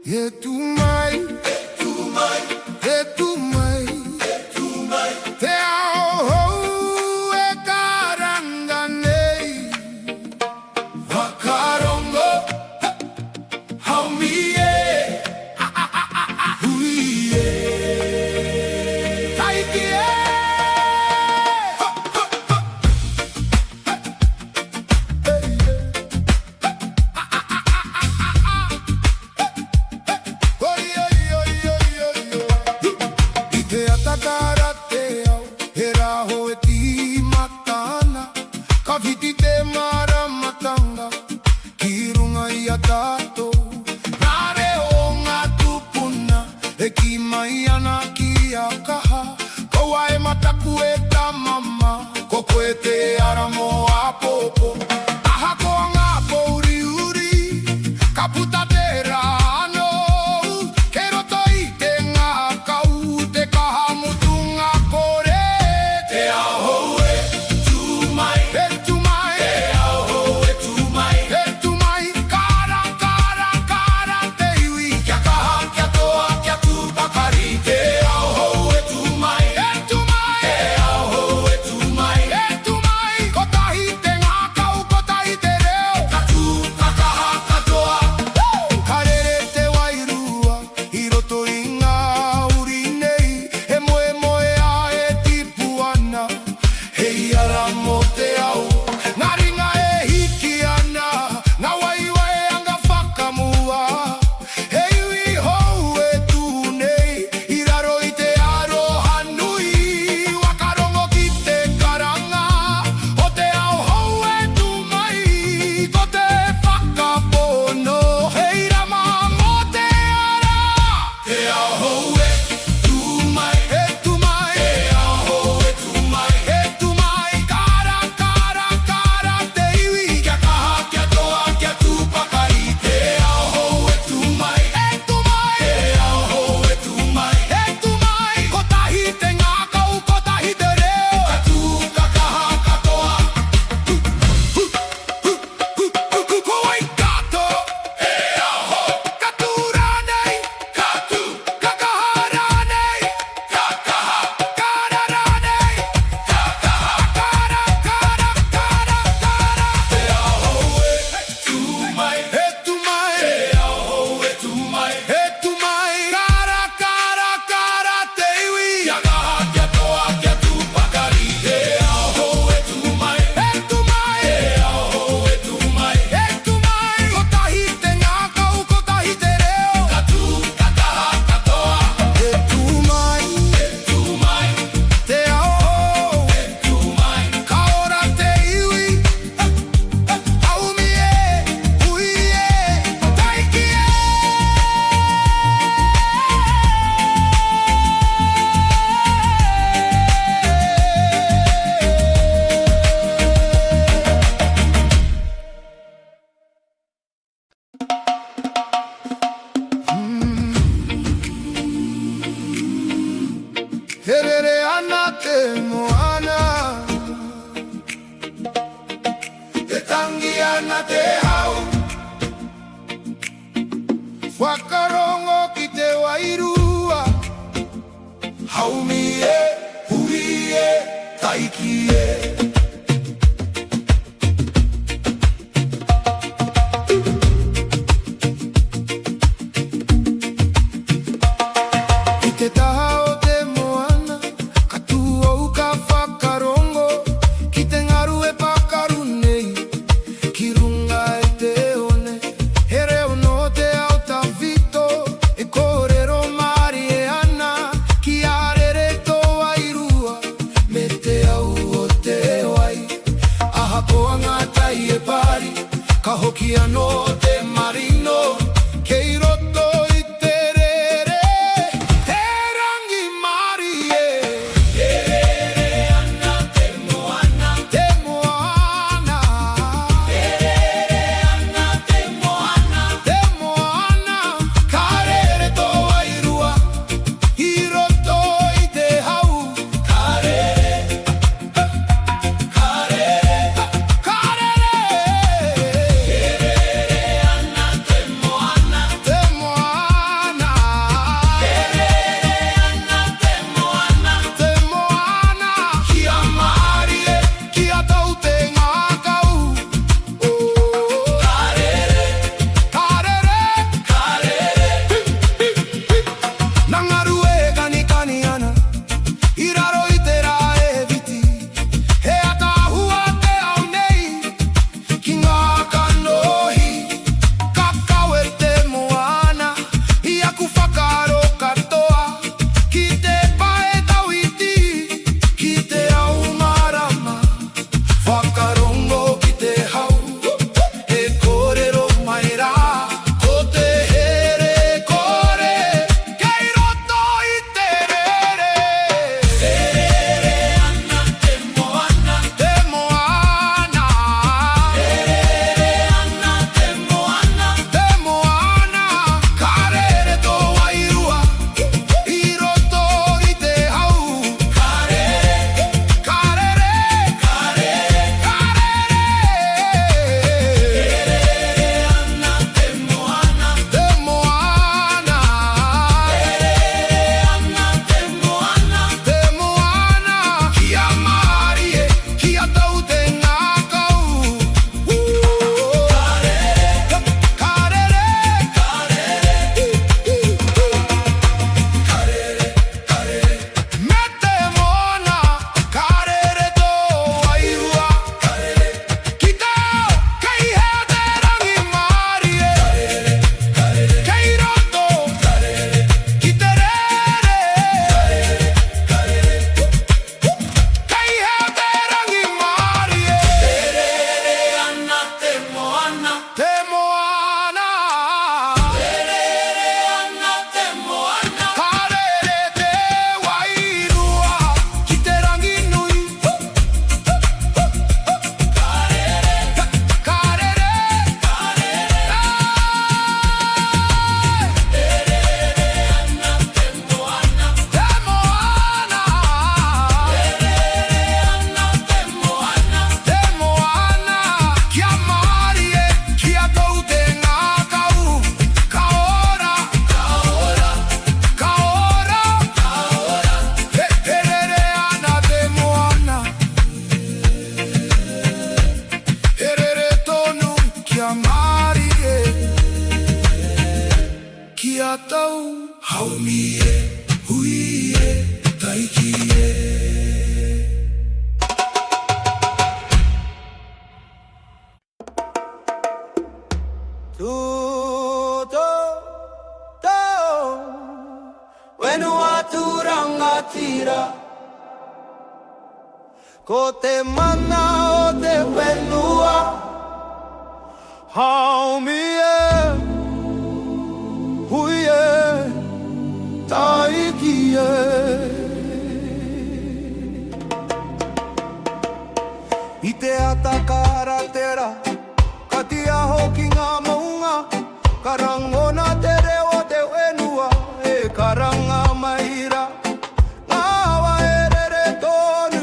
Etumai, etumai, etumai, etumai. Te ao e karanganei. Wakarongo, haumie, huie, taikie. Kaviti te maramatanga, kirunga ia tato. Nare o ngā tupuna, e ki mai ana ki a kaha. Kaua e mataku e ta mama, ko koe te aramo a popo. Aha ko ngā pouri uri, ka puta te rano. Ke roto i te ngā kau, te kaha mutunga kore. Te ahou e tumai, herere ana te moana, te tangi ana te hau. Wakarongo ki te wairua, haumie, huie, taikie. I te taha o te moana, katua u ka whakarongo, ki te ngaru e pakaru nei, ki runga e te one. He reo no te au tawhito, e kōrero mari e ana, ki arere tō wairua, me te au o te wai. Aha koa ngā tai e pari, ka hoki anō te marino, kei roto i te rere, te rangi mari e. Herere ana te moana, te moana. Herere ana te moana, te moana. Ka rere tō wairua, i roto i te hau. Ka rere, ka rere, ka rere. Herere haumie, huie, taikie. Wenua turangatira ko te mana o te wenua haumie, huie, taikie. I te ata karatera ka tia hoki ngā maunga karangona te reo te wenua e karanga maira ngā hawa e rere tonu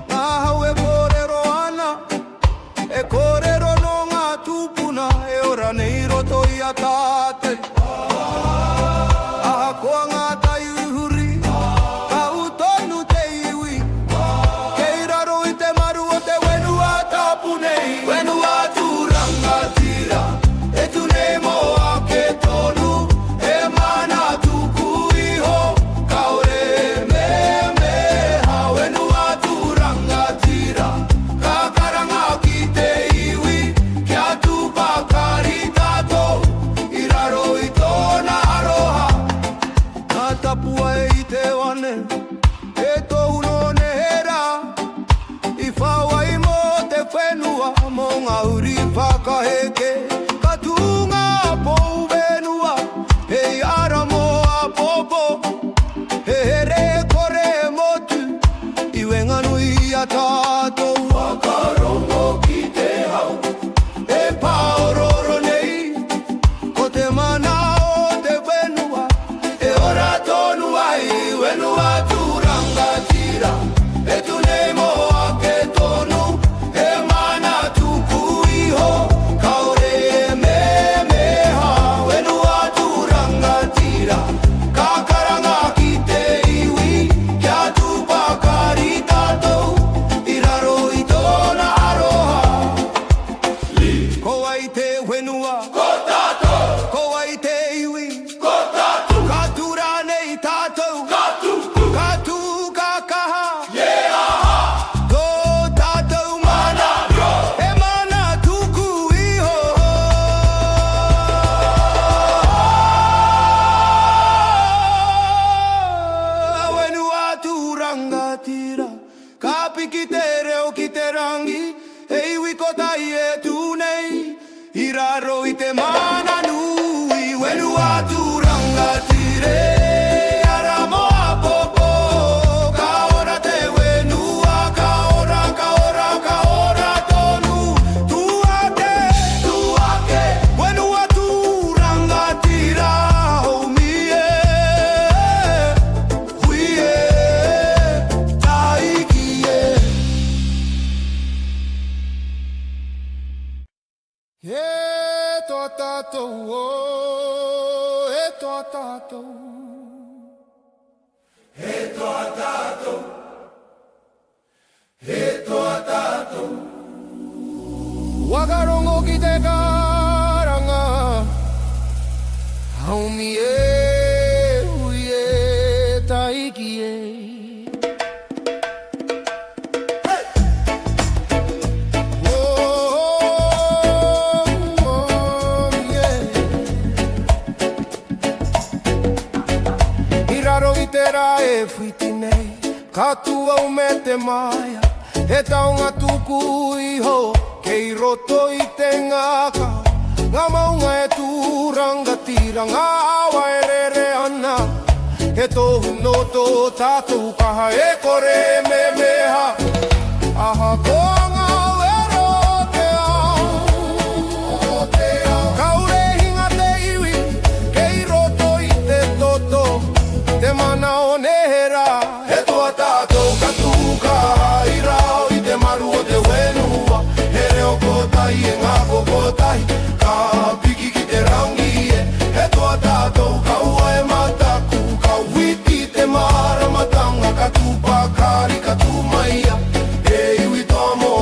ngā hau e kōrero ana e kōrero no ngā tūpuna e ora nei roto i a tāte aha koa ngā tai uhuri ka utonu te iwi kei raro i te maru o te wenua tapu nei wenua turangatira e tu nei moa ke tonu e mana tuku iho kaore me ha wenua turangatira ka karanga ki te iwi kia tupa karitato i raro i tōna aroha nā tapua e i te wane e tohu no nehera i whawai mo te whenua mo ngā uri whakaheke ka tūnga pou wenua hei ara mo a popo he here kore motu i wenga nui a tātou whakarongo ki te hau e paororo nei ko te mana o te wenua e ora tonu ai wenua turangatira e tu nei moa ke tonu e mana tuku iho kaore me ha wenua turangatira ka karanga ki te iwi kia tupa karitatou i raro i tōna aroha ko ai te wenua ko tātou ko ai te iwi ko tātou ka tura nei tātou ka tuku ka tu ka kaha tō tātou mana e mana tuku iho wenua turangatira ka piki te reo ki te rangi e iwi ko tai e tu nei i raro i te mana nui wenua turangatire ara mo a popo ka ora te wenua ka ora tonu tuake wenua turangatira haumie, huie, taikie. E tō tātou o, e tō tātou e tō tātou e tō tātou wakarongo ki te karanga haumie, huie, taikie. E whiti nei, ka tua o me te maia, e taonga tuku iho, kei roto i te ngaka, ngā maunga e tūrangatira, ngā awa e rere ana, e tohu no tō tātou kaha e kore me meha, aha koa ngā wero te ao, kaure hinga te iwi, kei roto i te toto, te mana o nehera he toa tātou ka tūka i rao i te maru o te wenua he reo kotai e ngā kokotai ka piki ki te rangi e he toa tātou ka ua e mataku ka witi te maramatanga ka tūpa kari ka tūmaia e iwi toa mo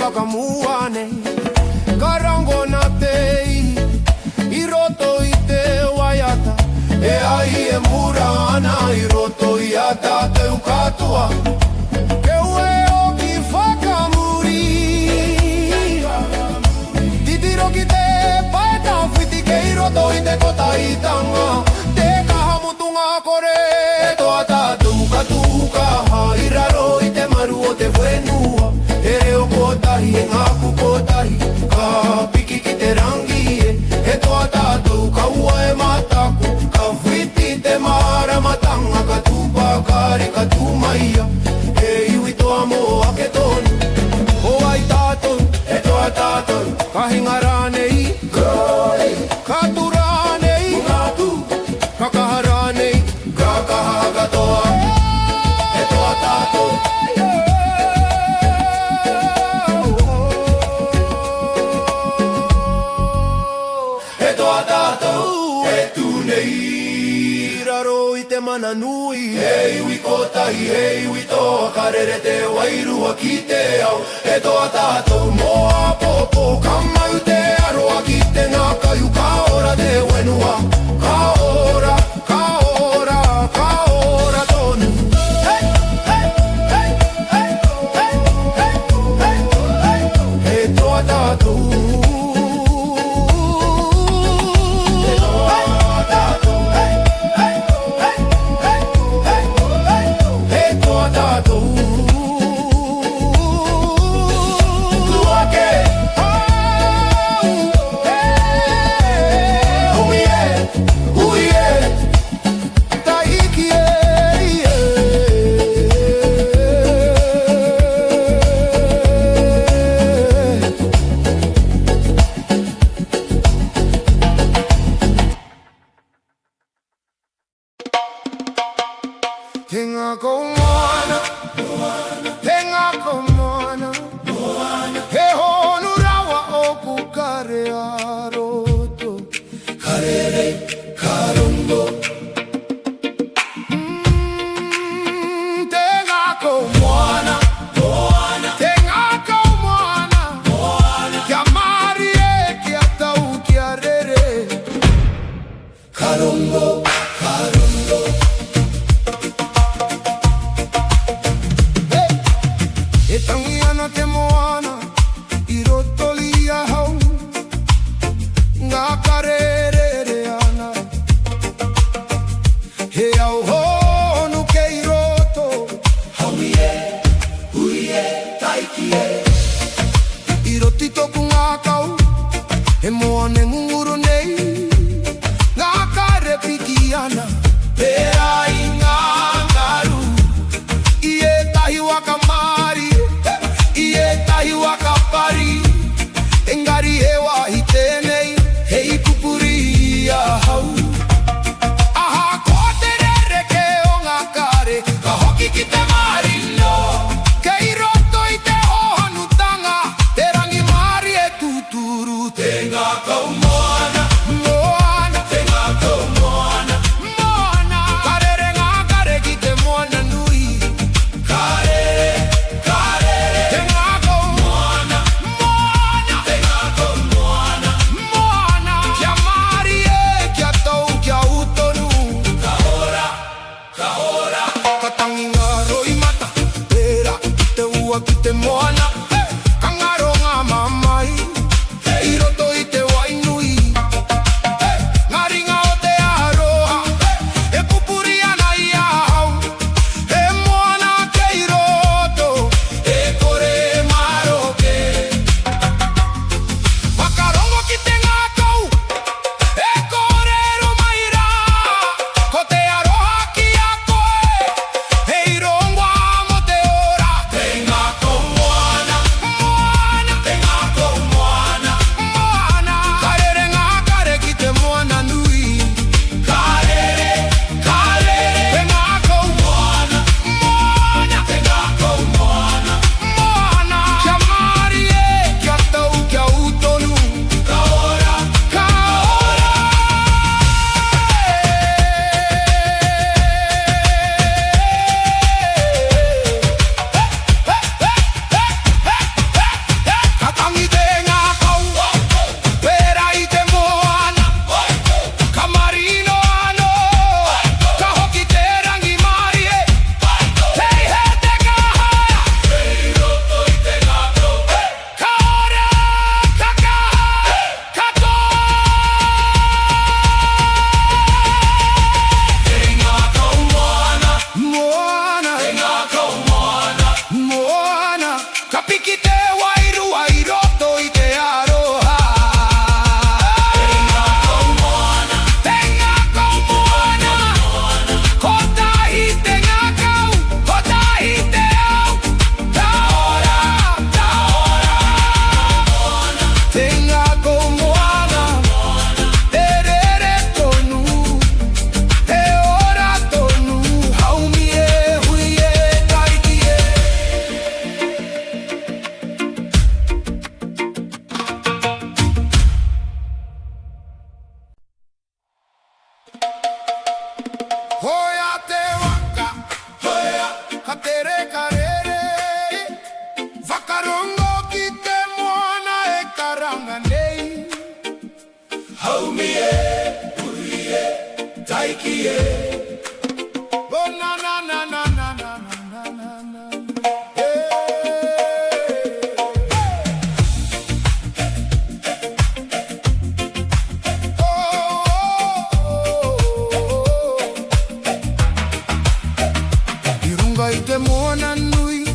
whakamuane Karango na tei I roto I te waiata E ai e mura ana I roto I ata te ukatua Ke ue o ki whakamuri Titiro ki te paeta whiti Ke I roto I te kota I tanga Te kahamutunga kore E toa tātou katukaha I raro I te maru o te whenua E reo kotahi e ngaku kotahi Ka piki ki te rangi e toa tātou ka ua e mataku Ka whiti te mara matanga Ka tupa kare ka tumaia E iwi toa mo ake tonu O ai tātou, e toa tātou Ka hinga rānei, ka turānei Ka kaha rānei, ka kaha katoa E toa tātou Raro I te mana nui E iwi kotahi, e iwi toa Karere te wairua ki te au E toa tātou moa popo Kamau te aroa ki te ngākaiu Ka ora te wenua Ka ora, ka ora, ka ora tonu Hey, hey, hey, hey, hey, hey, hey, hey E toa tātou Tenga komana, tenga komana He honu rawa oku kare aroto Karere karongo Tenga komana, tenga komana Kia mari e kia tau kia rere Karongo, karongo E tangi ana te moana I roto lia hau Ngā karere ana He au honu ke I roto Haumi hui taiki I roti toku ngā kau He moane ngunguru nei Ngā kare piki ana Pera I ngā ngaru I e tahi wakamari tahi waka pari Engari e wahi tēnei Hei kupuri a hau Aha ko te rere ke o ngā kare Ka hoki ki te marino Kei roto I te hohanutanga Te rangi mari e tuturu Te ngā kau moana Te ngā kau moana Karere ngā kare ki te moana nui Karere Te ngā Kia mari e kia tau kia utonu Ka ora Ka tangi ngā roi mata vai te moana nui,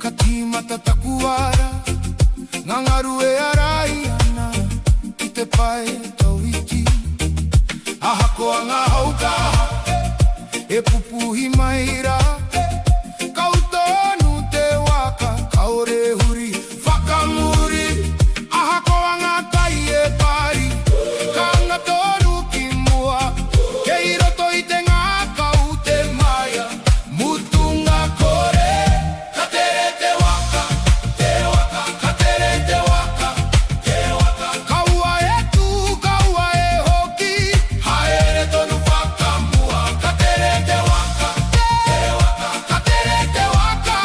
ka tīmata takuara, ngā ngaru e arai ana, ki te pai tau iti. Aha koa ngā haukaha, e pupuhi mai rā, kau tonu te waka, kaore huri, whakamuri. Aha koa ngā kai e pari, ka ngā tonu ki mua, kei roto i te ngā kau te maia, mutunga kore, ka tere te waka, ka tere te waka, kaua e tu, kaua e hoki, haere tonu whakamua, ka tere te waka, ka tere te waka,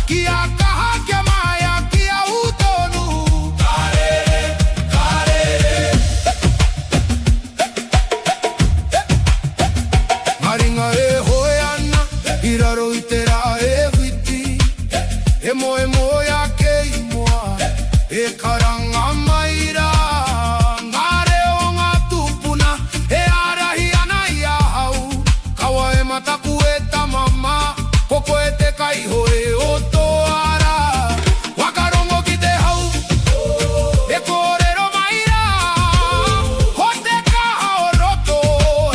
ki a kaha kia maia, ki a utonu, karere, karere. Maringa e hoe ana, i raro i te rā e whiti, e moe moe a kei moa, e karanga mai rā. Ngā reo ngā tupuna, e arahi ana i a hau, kaua e mataku e tamama, koko e te kaiho e o tō ara. Wakarongo ki te hau, e kōrero mai rā, ho te kaha o roto,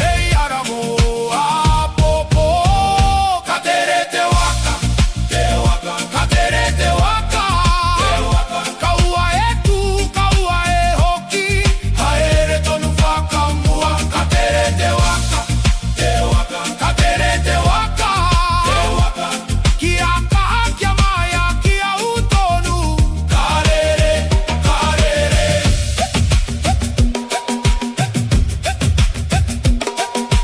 hei ara moa popo. Ka tere te waka, ka tere te waka, kaua e tu, kaua e hoki, haere tonu whakamua. Ka tere te waka, ka tere te waka, ki a kaha kia maia, ki a utonu, karere, karere.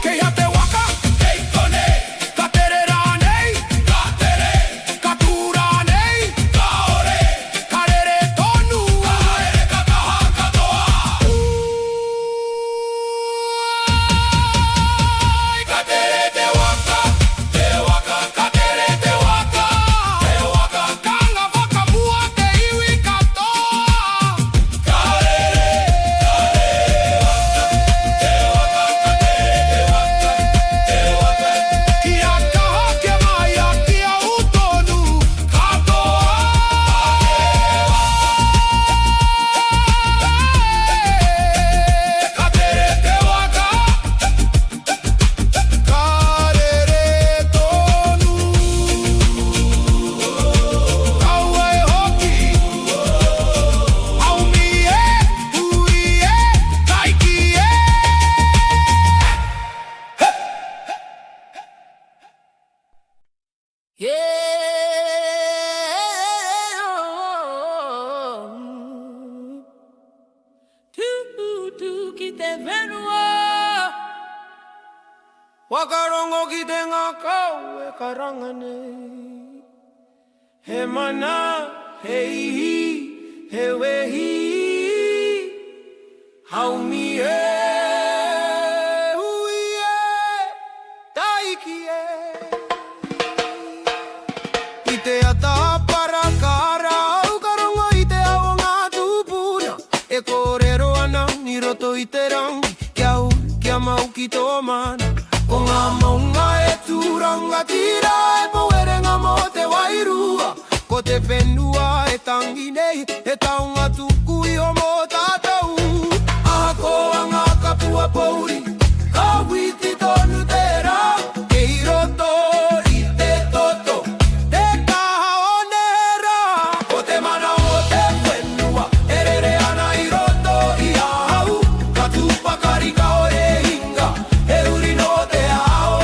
Kei ha te waka, kei kone, ka tere rānei, ka tere, ka tū rānei, ka ore, ka rere tonu, ka haere ka kaha katoa. Ka tere te waka, ka tere te waka, ka ngā whakamua te iwi katoa. Karere, ki a kaha kia maia, ki a utonu, katoa. Ka tere te waka, karere tonu, kaua e hoki, aumi e, hui e, taiki e. Ki te whenua, wakarongo ki te ngā kau e karanga nei. He mana, he ihi, he wehi, haumi e, hui e, taiki e. I te ata para kara au karongo i te ao ngā tupuna, e kōrero ana ni roto i te rangi, kia mau ki tō mana. Ko ngā maunga e tūranga tira, e poerenga mo te wairua, ko te whenua e tangi nei, e taunga tuku i o mō tātou. Aha koa ngā kapua pouri, ka witi tonu te rā, kei roto i te toto, te kaha o nera. Ko te mana o te whenua, e rere ana i roto i a hau, ka tupakari ka ore hinga, e uri no te ao.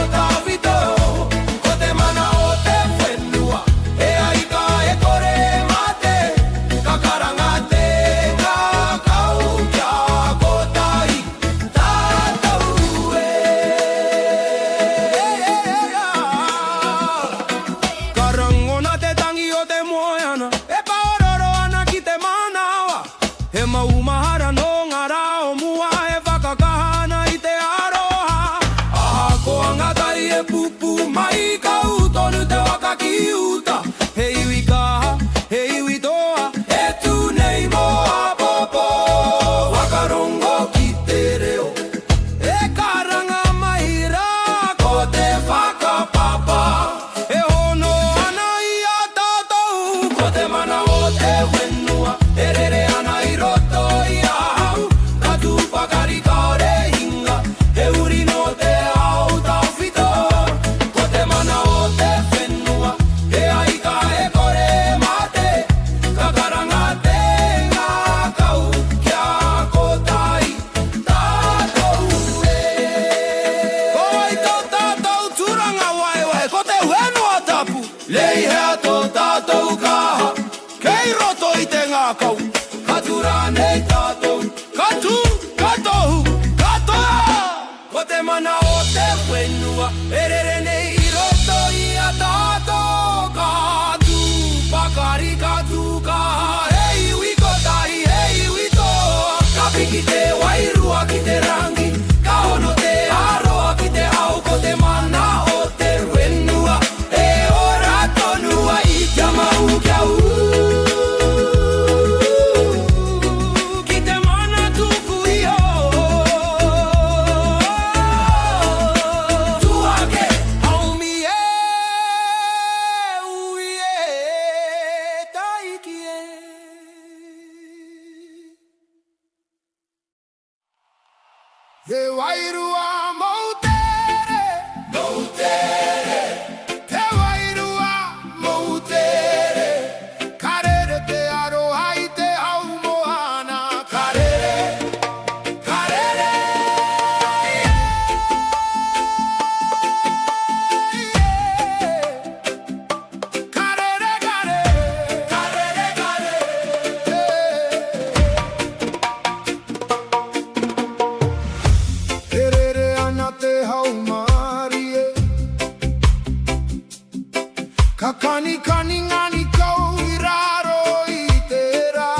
Kakani kani ngani kau iraro itera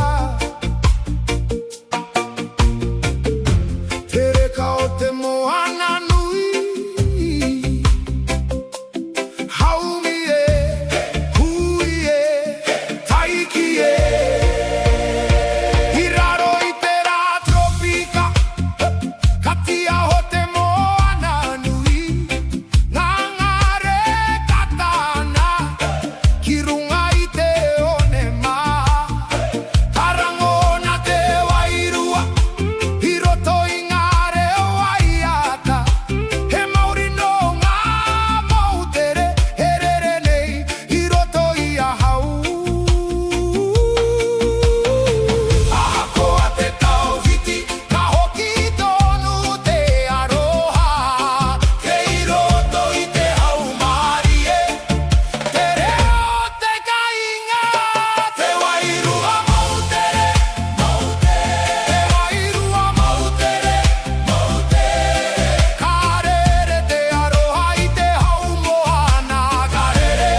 Tere kao te moana nui Haumi e, hui e, taiki e Iraro itera tropika Katia ho te moana nui Ngangare katana Kirunga i te one mā Tarango na te wairua I roto i ngā reo waiata He mauri no ngā mautere He rere nei I roto i a hau Ahako a te tau hiti Ka hoki tonu te aroha Kei roto i te hau maari e Te reo te kainga Te wairua mautere Te wairua mautere Ka rere te aroha i te hau moana Ka rere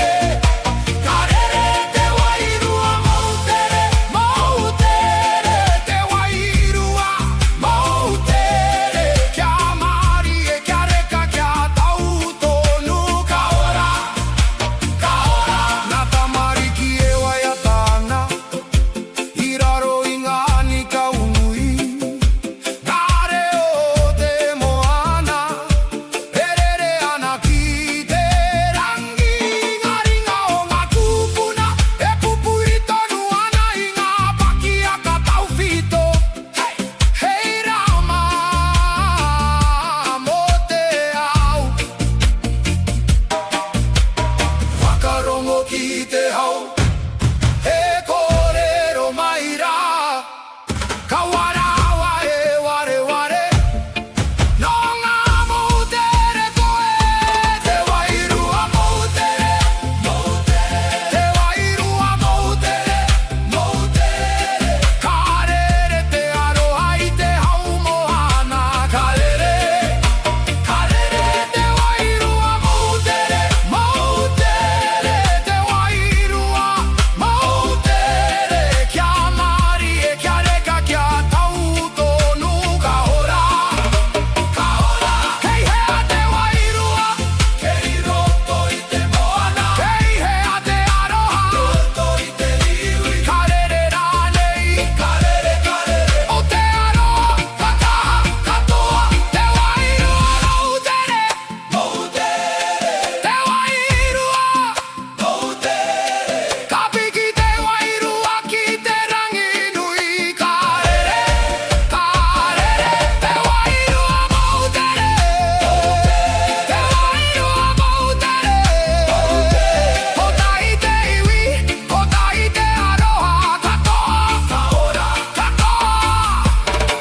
te wairua mautere Te wairua mautere Kia maari e kia reka kia tau tonu Ka ora Nā tamariki e waiatana I raro i ngā anika unui Ngā reo te moana Perere ana ki te rangi Ngā ringa o ngā kupuna E kupu i tonu ana i ngā paki a ka tau whito Hei rama mo te au Whakarongo ki te hau E kōrero mai rā Ka warawa e ware ware No ngā moutere koe Te wairua moutere Te wairua moutere Ka rere te aroha i te hau moana Ka rere te wairua moutere Te wairua moutere Kia maari e kia reka kia tau tonu Ka ora Hei hea te wairua Kei roto i te moana Kei hea te aroha Roto i te liwi Ka rere rānei O te aroha Ka taha katoa Te wairua moutere Te wairua Ka piki te wairua ki te rangi nui Ka rere te wairua moutere Te wairua moutere Ho tai te iwi, ho tai te aroha Katoa,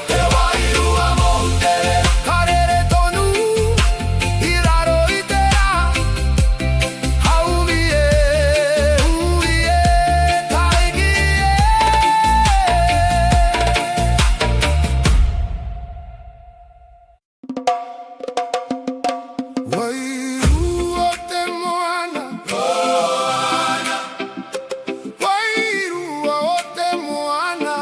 Te wairua moutere Ka rere tonu I raro i te rā Haumi e, hui e, taiki e Wairua te moana Wairua o te moana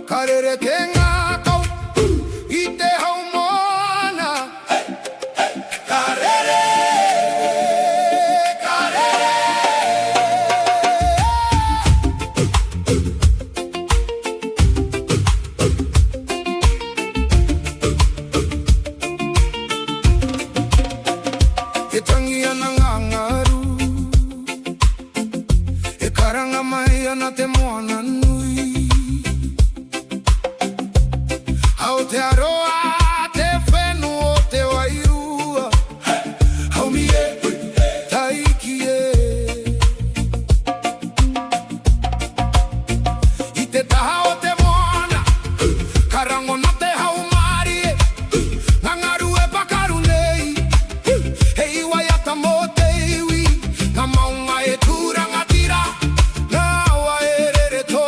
Ka rere te ngākau I te hau moana Ka rere E tangi ana ngā ngaru E karanga mai ana te moana nui Au te aroa te whenu o te wairua Haumi e, taiki e I te taha o te moana Karango na te hau maari e Ngā ngaru e pakaru nei Hei waiata mo te iwi Ngā maunga e tūranga tira Ngā wae rere tō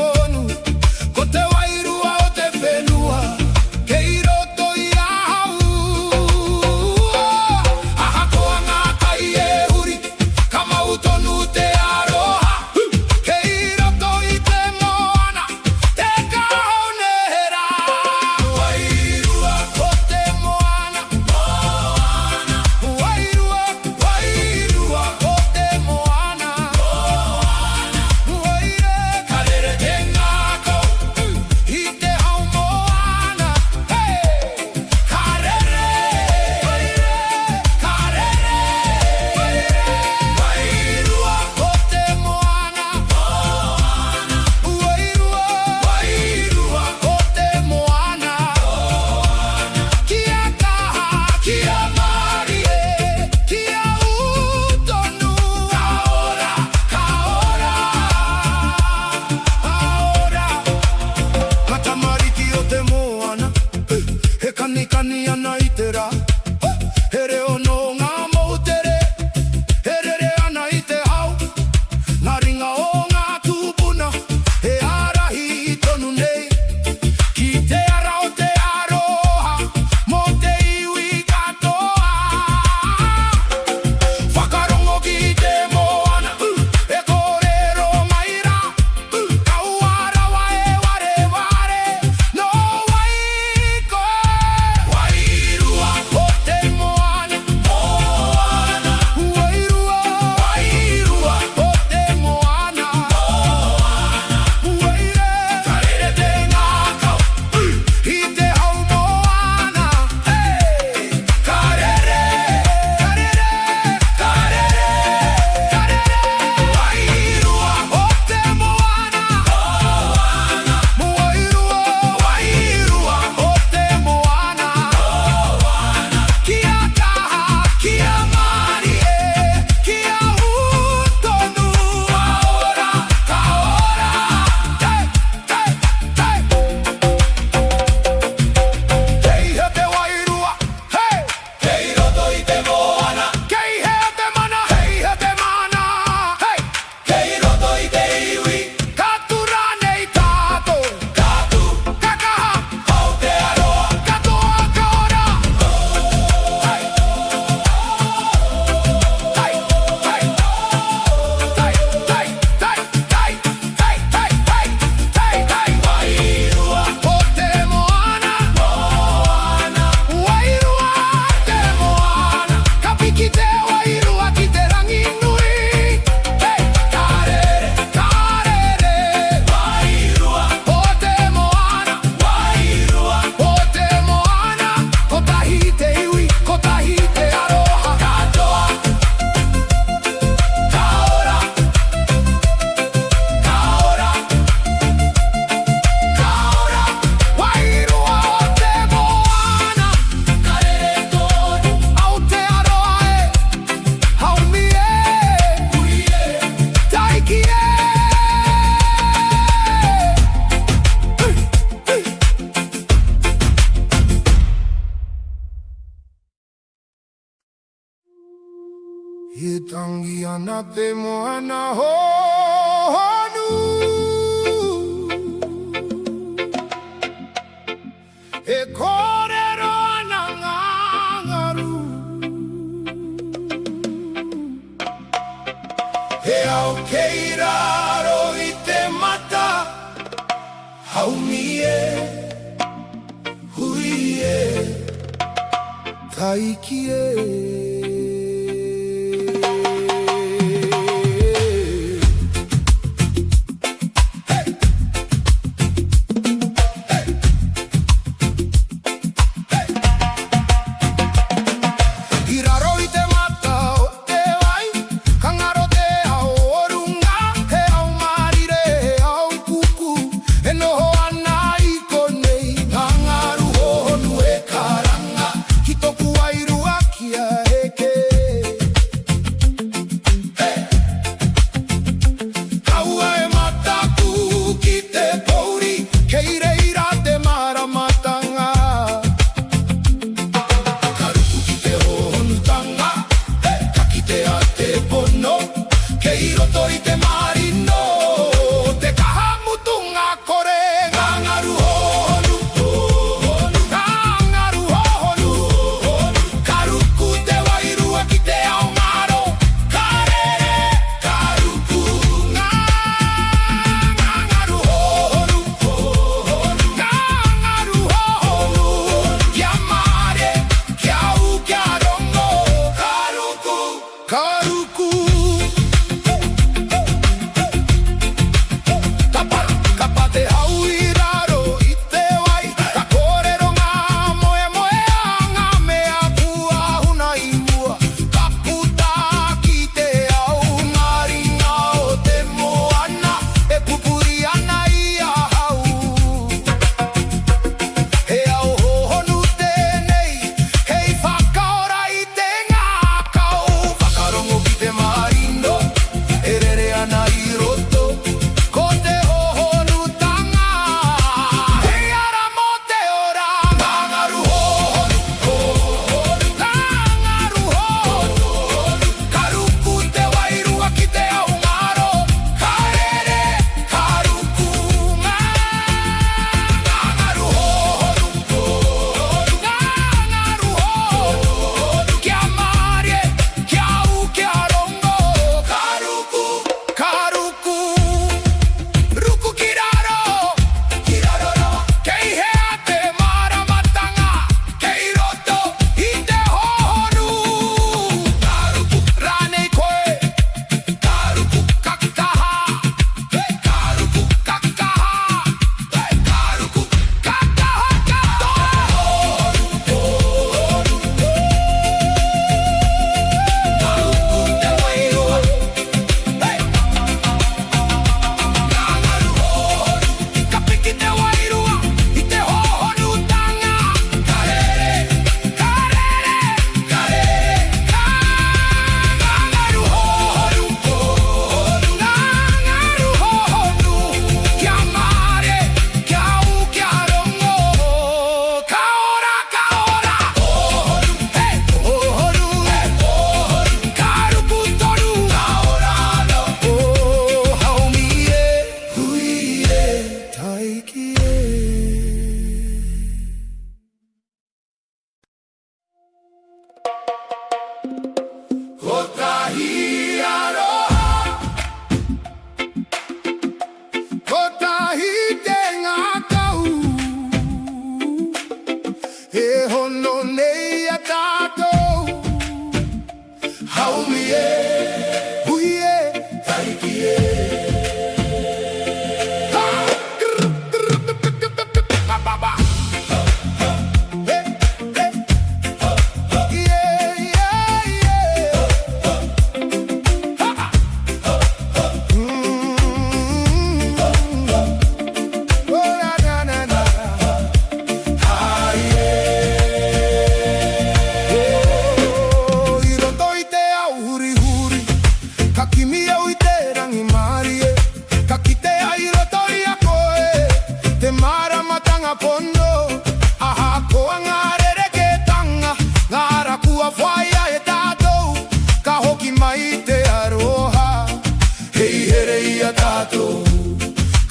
Itangia te moana honu E kōrero ana ngangaru E au keiraro I te mata Haumi e Hui e Taiki e i te aroha, hei here ia tātou.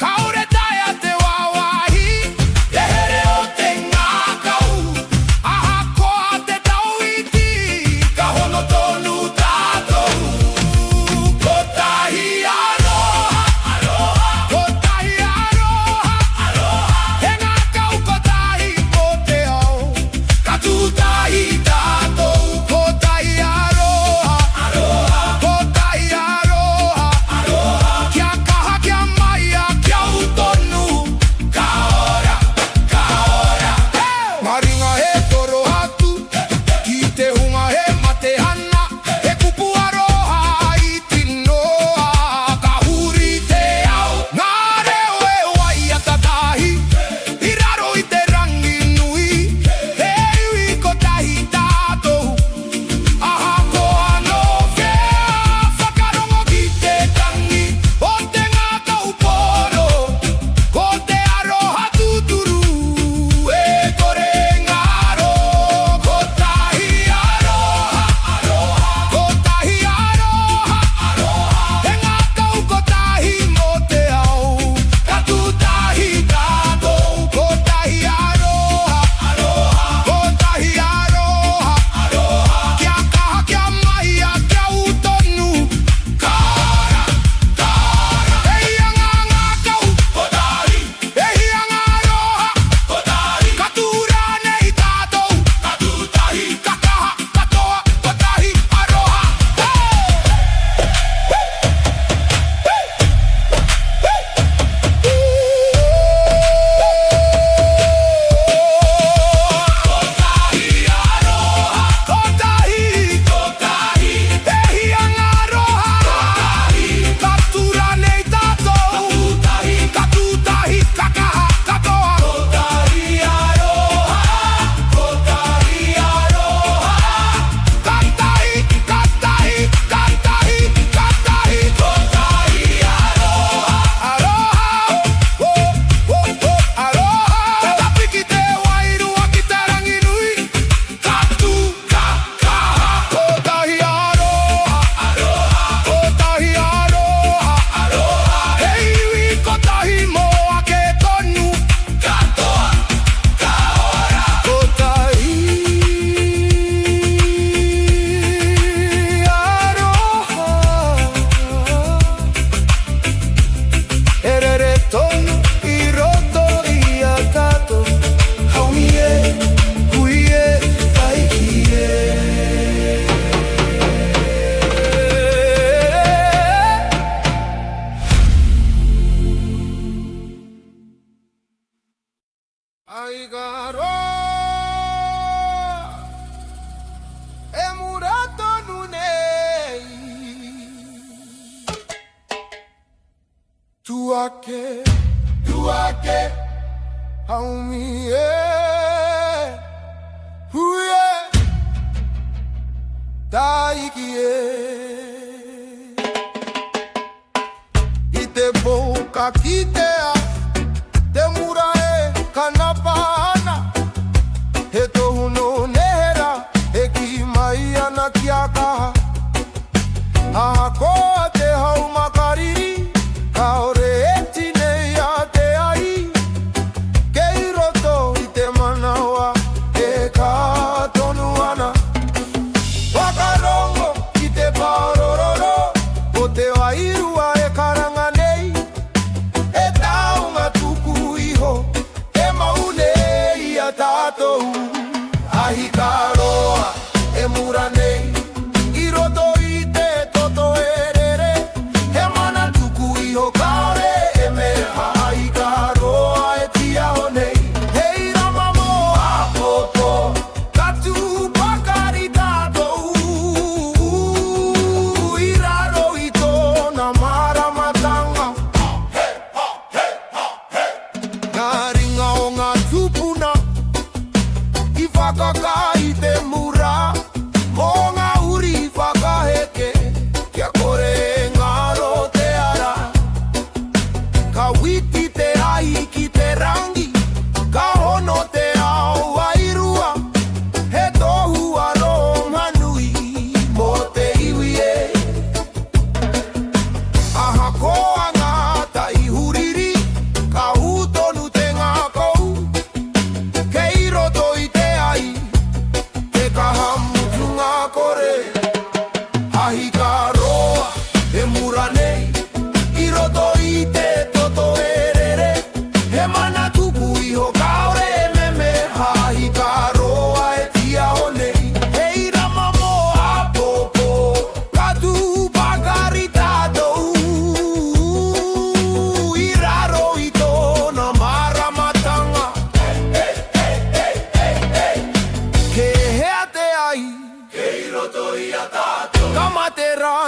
Kaore taia te wawahi, te here o te ngākau. Aha koa te tauiti, ka hono tonu tātou. Kotahi aroha, aroha. Kotahi aroha, aroha. He ngākau kotahi mo te ao, ka tūtahi tātou. Kotahi aroha, aroha. Kotahi aroha, aroha. Kia kaha kia maia kia utonu, ka ora, ka ora. Maringa he toro hatu, ki te hunga he mate hana. He kupu aroha i tinoa, ka huri te ao. Ngā reo e wai a tatahi, i raro i te rangi nui. He iwi kotahi tātou, aha koa no whea. Whakarongo ki te tangi, o te ngākau poro. Ko te aroha tuturu, e kore ngaro. Kotahi aroha, aroha. Kotahi aroha, aroha. He ngākau kotahi mo te ao, ka tūtahi tātou. Kotahi aroha, aroha. Kotahi aroha, aroha. Kia kaha kia maia kia utonu, ka ora, ka ora. Hei anga ngākau, kotahi. Hei anga aroha, kotahi. Ka tūra nei tātou, ka tūtahi. Ka kaha, ka toa, kotahi aroha. Kotahi aroha, kotahi, kotahi. Hei anga aroha, kotahi. Ka tūra nei tātou, ka tūtahi. Ka kaha, ka toa, kotahi aroha, kotahi aroha. Katahi, katahi, katahi, katahi, kotahi aroha, aroha, oh, oh, oh, aroha. Tapi ki te wairua ki te rangi nui, ka tū, ka kaha. Kotahi aroha, aroha. Kotahi aroha, aroha. Hei iwi kotahi moa ke tonu, ka toa, ka ora. Kotahi aroha, erere tonu i roto i a tātou. Haumi e, hui e, taiki e. Ai garo, e murato nunei. Tuake, haumi e, hui e, taiki e. I te boka ki te a, te mura e kanapana. He tohu no nehera, e ki mai ana ki a kaha. Aha koa te hau makariri, kaore e tinei a te ai. Kei roto i te manawa, e ka tonu ana. Wakarongo ki te parororo, o te wairua e karanga nei. E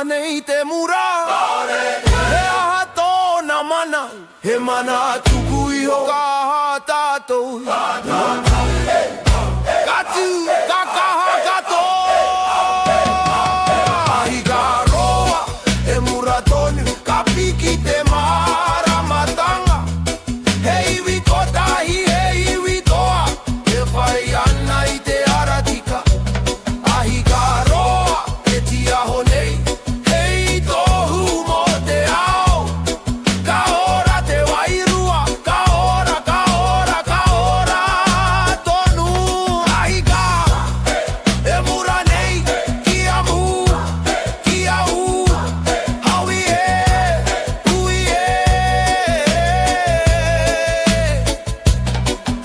nei te mura he aha tōna mana he mana tuku iho ka ha tātou katu ka kaha kato ahi ka roa he mura tonu ka piki te mara matanga he iwi kotahi he iwi toa he whai ana i te aratika ahi ka roa he tia honei hei tohu mo te ao ka ora te wairua ka ora ka ora ka ora tonu ahi ka e mura nei ki amu ki au hawi e ui e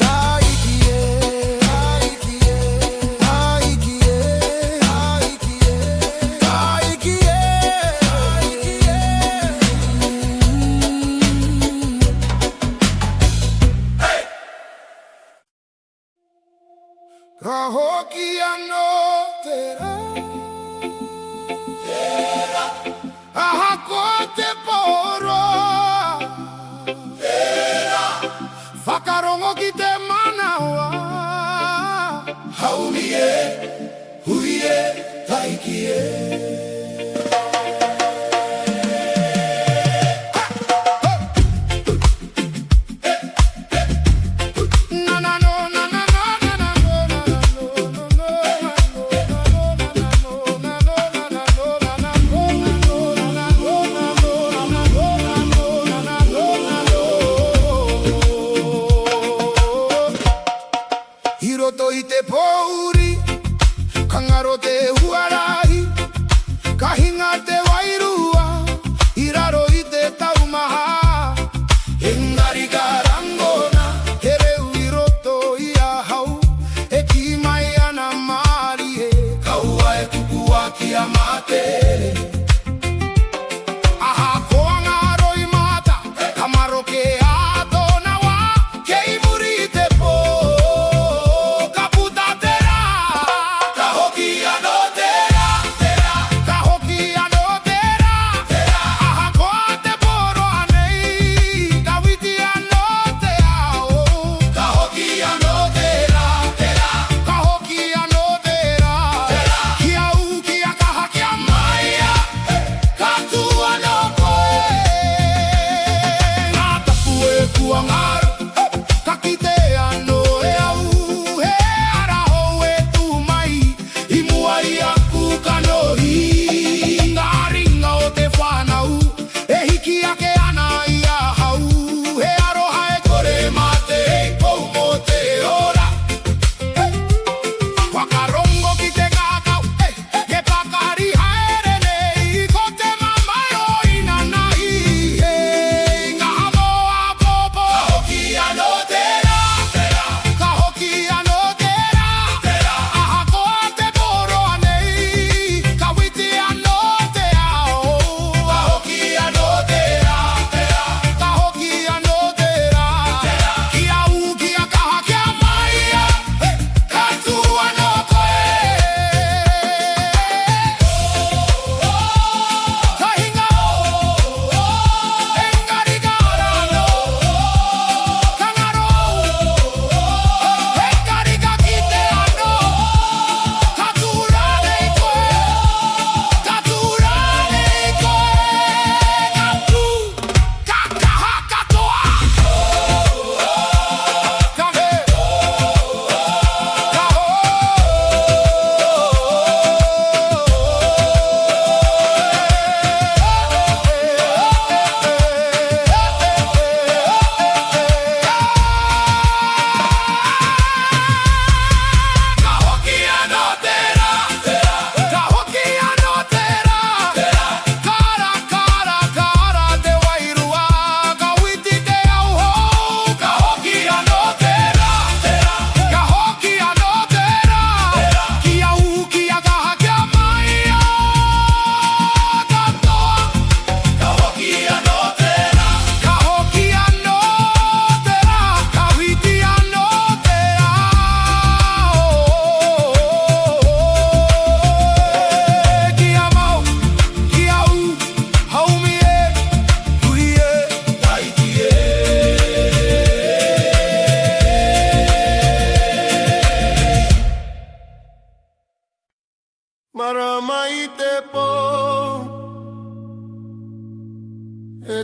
taiki e taiki e taiki e taiki e taiki e ka hoki ano te ra aha ko te poro whakarongo ki te manawa haumi e hui e taiki e na na no na na na na na no na no no no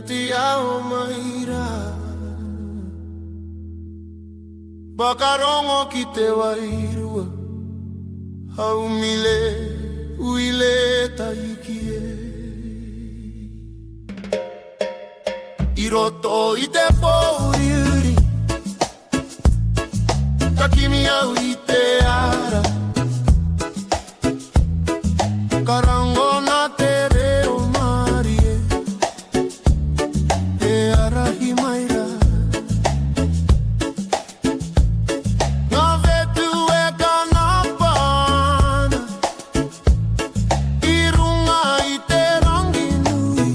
te ao maira Bakarongo ki te wairua Haumile uile taikie I roto I te pouriuri Kakimi au I te ara Karango na te reo marie E arahi maira Nga vetu e kanapana I runga I te rangi nui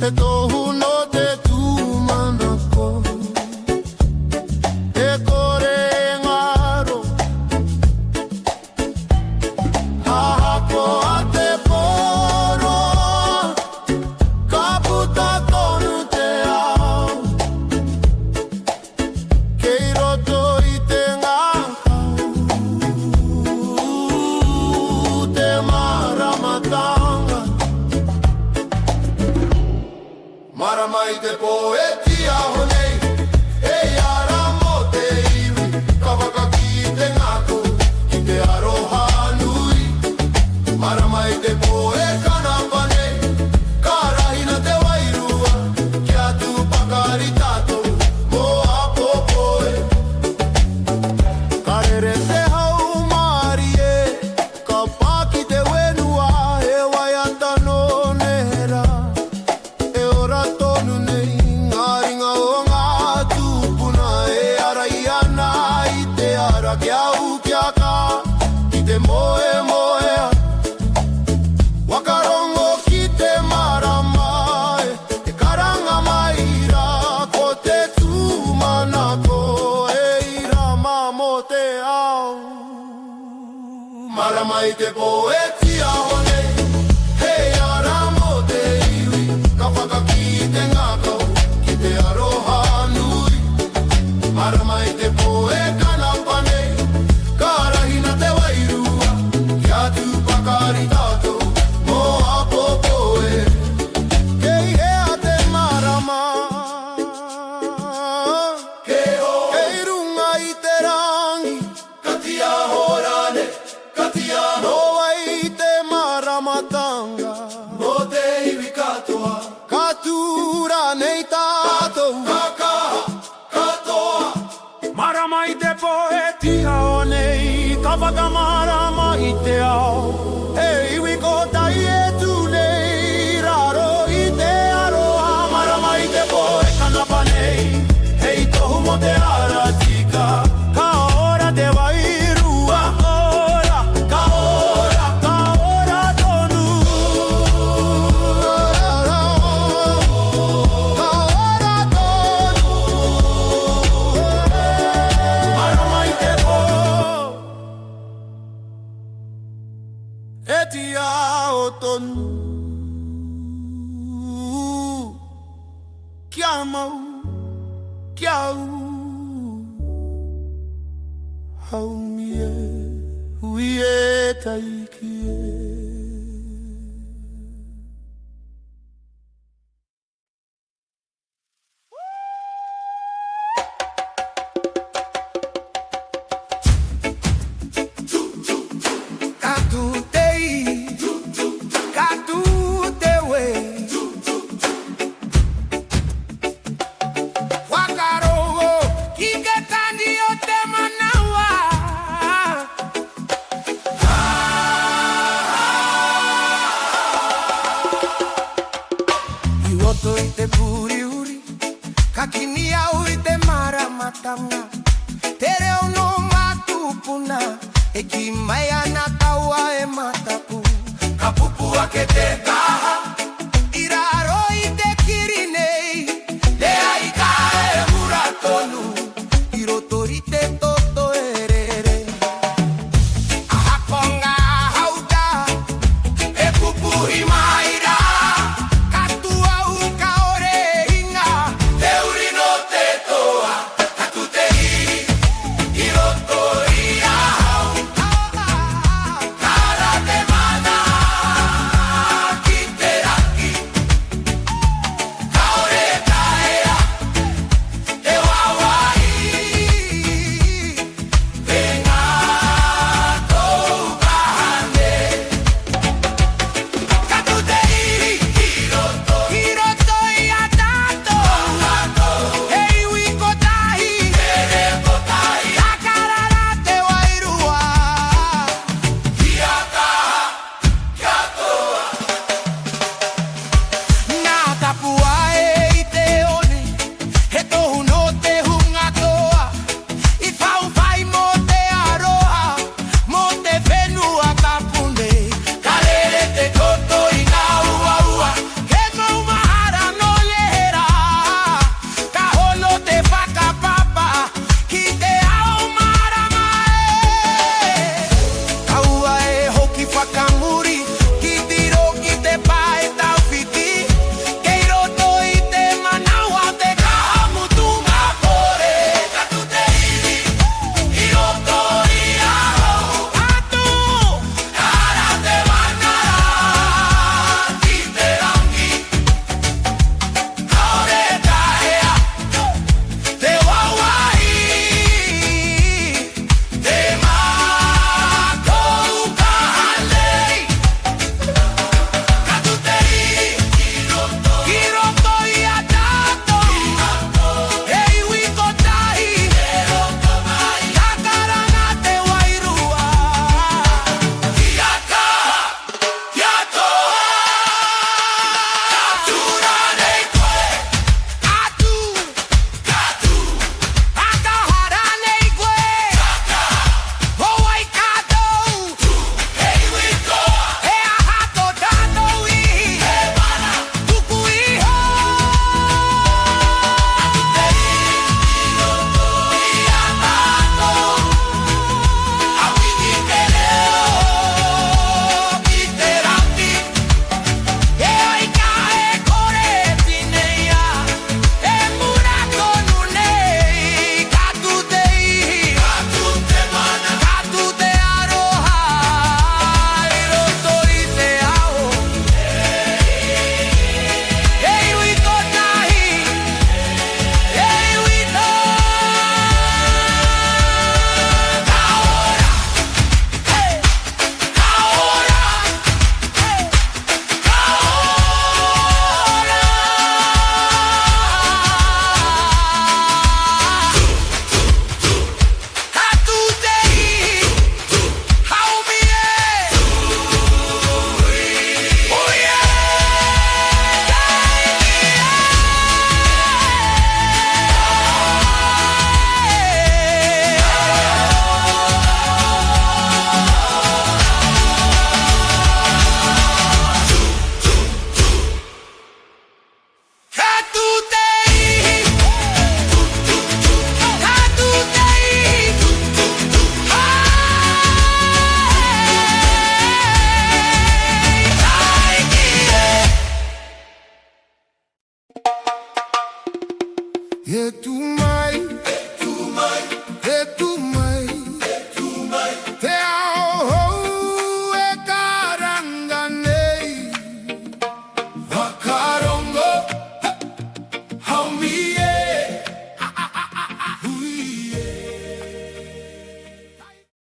E tohu no te tūmanako E kore ngaro Hahako a te poro Ka puta tonu te ao Kei roto I te ngakau Te maramatanga Marama I te poetia honei E ara mo te iwi Kawaka ki te ngako Ki te aroha nui Marama I te poe kanapane Karahina te wairua Kia tu pakari tatou Mo a popoe Karere te hau marie Ka paki te wenua E waiata no nera E ora tonu nei Ngaringa o ngā tūpuna E ara I ana I te ara Kia u kia ka Ki te moe moea Wakarongo ki te marama E karanga maira Ko te tūmanako E ira mamo te ao Marama I te poetia honei Hei ara mo te iwi Ka whakaki te ngakau Ki te aroha nui Marama I te poe kanapane Karahina te wairua Kia tu pakari tatou Mo a popoe Kei hea te marama Kei runga I te rangi Katia horane Katia no ai te maramatanga Mo te iwi katoa Katura nei tātou Kakaha katoa Marama I te poetia o nei Ka whakamarama I te ao E iwi ko tai e tu nei Raro I te aroha Marama I te poe kanapa nei Hei tohu mo te ara tika Ka ora te wairua Ka ora tonu Ka ora tonu Marama I te poe E tia o tonu Kia mau Kia u Haumie Uie taikie Katu tei, katu te wei Wakarongo ki ke tani o te manawa I roto I te puri uri Ka kini au I te maramatanga Te reo no matupuna E ki mai ana taua e mata